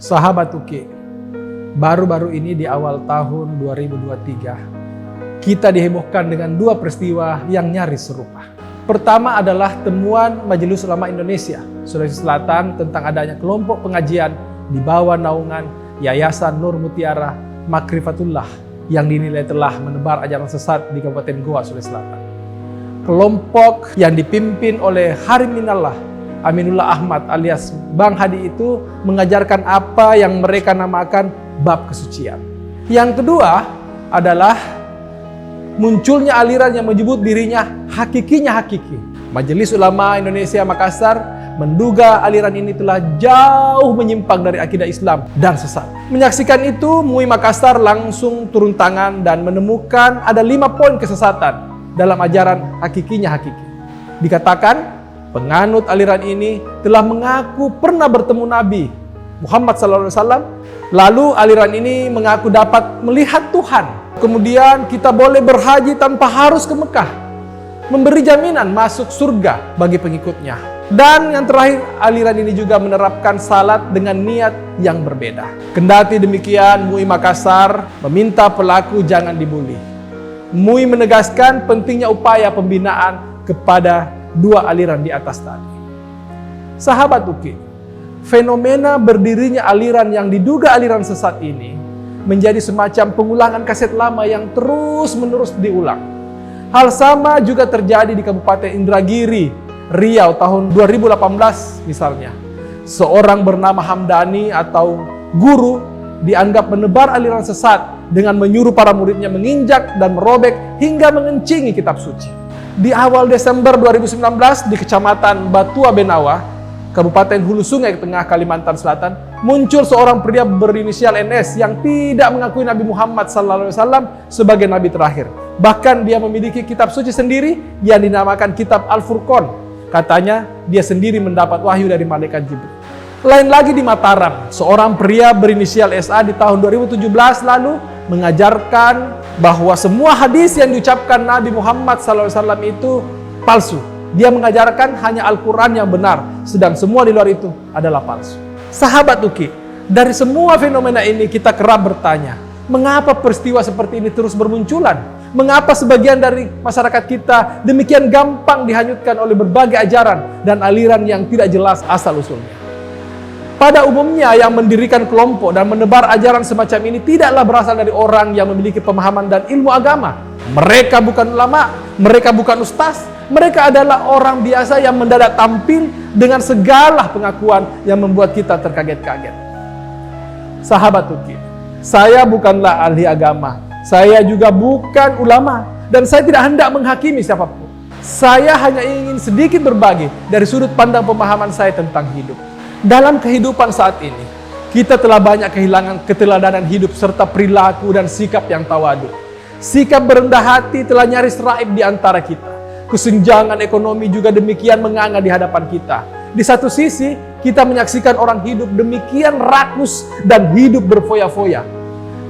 Sahabat UKI, baru-baru ini di awal tahun 2023, kita dihebohkan dengan dua peristiwa yang nyaris serupa. Pertama adalah temuan Majelis Ulama Indonesia, Sulawesi Selatan tentang adanya kelompok pengajian di bawah naungan Yayasan Nur Mutiara Makrifatullah yang dinilai telah menebar ajaran sesat di Kabupaten Goa, Sulawesi Selatan. Kelompok yang dipimpin oleh Harim Minallah Aminullah Ahmad alias Bang Hadi itu mengajarkan apa yang mereka namakan bab kesucian. Yang kedua adalah munculnya aliran yang menyebut dirinya hakikinya hakiki. Majelis Ulama Indonesia Makassar menduga aliran ini telah jauh menyimpang dari akidah Islam dan sesat. Menyaksikan itu, MUI Makassar langsung turun tangan dan menemukan ada 5 poin kesesatan dalam ajaran hakikinya hakiki. Dikatakan penganut aliran ini telah mengaku pernah bertemu Nabi Muhammad SAW. Lalu aliran ini mengaku dapat melihat Tuhan. Kemudian kita boleh berhaji tanpa harus ke Mekah. Memberi jaminan masuk surga bagi pengikutnya. Dan yang terakhir, aliran ini juga menerapkan salat dengan niat yang berbeda. Kendati demikian, MUI Makassar meminta pelaku jangan dibuli. MUI menegaskan pentingnya upaya pembinaan kepada dua aliran di atas tadi. Sahabat UKI, fenomena berdirinya aliran yang diduga aliran sesat ini menjadi semacam pengulangan kaset lama yang terus-menerus diulang. Hal sama juga terjadi di Kabupaten Indragiri, Riau tahun 2018 misalnya. Seorang bernama Hamdani atau guru dianggap menebar aliran sesat dengan menyuruh para muridnya menginjak dan merobek hingga mengencingi kitab suci. Di awal Desember 2019 di Kecamatan Batua Benawa, Kabupaten Hulu Sungai Tengah, Kalimantan Selatan, muncul seorang pria berinisial NS yang tidak mengakui Nabi Muhammad SAW sebagai Nabi terakhir. Bahkan dia memiliki kitab suci sendiri yang dinamakan Kitab Al-Furqan. Katanya dia sendiri mendapat wahyu dari malaikat Jibril. Lain lagi di Mataram, seorang pria berinisial SA di tahun 2017 lalu mengajarkan bahwa semua hadis yang diucapkan Nabi Muhammad SAW itu palsu. Dia mengajarkan hanya Al-Quran yang benar, sedang semua di luar itu adalah palsu. Sahabat UKI, dari semua fenomena ini kita kerap bertanya, mengapa peristiwa seperti ini terus bermunculan? Mengapa sebagian dari masyarakat kita demikian gampang dihanyutkan oleh berbagai ajaran dan aliran yang tidak jelas asal-usulnya? Pada umumnya yang mendirikan kelompok dan menebar ajaran semacam ini tidaklah berasal dari orang yang memiliki pemahaman dan ilmu agama. Mereka bukan ulama, mereka bukan ustaz, mereka adalah orang biasa yang mendadak tampil dengan segala pengakuan yang membuat kita terkaget-kaget. Sahabat UKI, saya bukanlah ahli agama, saya juga bukan ulama, dan saya tidak hendak menghakimi siapapun. Saya hanya ingin sedikit berbagi dari sudut pandang pemahaman saya tentang hidup. Dalam kehidupan saat ini, kita telah banyak kehilangan keteladanan hidup serta perilaku dan sikap yang tawadu. Sikap berendah hati telah nyaris raib di antara kita. Kesenjangan ekonomi juga demikian menganga di hadapan kita. Di satu sisi, kita menyaksikan orang hidup demikian rakus dan hidup berfoya-foya.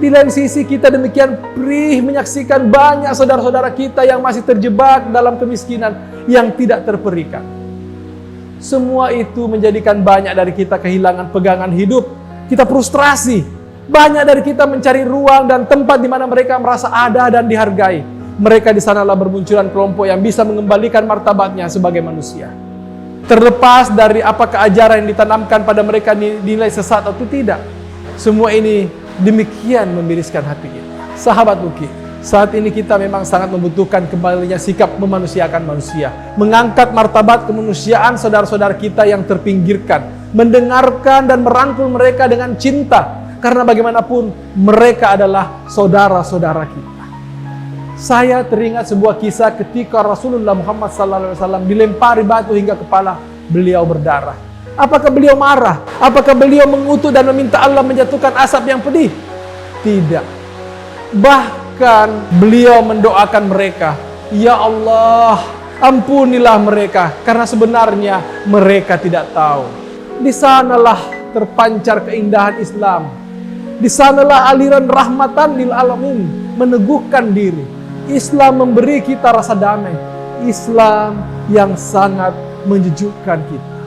Di lain sisi, kita demikian perih menyaksikan banyak saudara-saudara kita yang masih terjebak dalam kemiskinan yang tidak terperikan. Semua itu menjadikan banyak dari kita kehilangan pegangan hidup. Kita frustrasi. Banyak dari kita mencari ruang dan tempat di mana mereka merasa ada dan dihargai. Mereka di sanalah bermunculan kelompok yang bisa mengembalikan martabatnya sebagai manusia. Terlepas dari apakah ajaran yang ditanamkan pada mereka dinilai sesat atau tidak. Semua ini demikian memiriskan hati kita. Sahabat UKI, saat ini kita memang sangat membutuhkan kembalinya sikap memanusiakan manusia. Mengangkat martabat kemanusiaan saudara-saudara kita yang terpinggirkan. Mendengarkan dan merangkul mereka dengan cinta. Karena bagaimanapun mereka adalah saudara-saudara kita. Saya teringat sebuah kisah ketika Rasulullah Muhammad SAW dilempari batu hingga kepala beliau berdarah. Apakah beliau marah? Apakah beliau mengutuk dan meminta Allah menjatuhkan asap yang pedih? Tidak. Bahkan beliau mendoakan mereka, ya Allah, ampunilah mereka karena sebenarnya mereka tidak tahu. Di sanalah terpancar keindahan Islam. Di sanalah aliran rahmatan lil alamin meneguhkan diri. Islam memberi kita rasa damai. Islam yang sangat menjejukkan kita.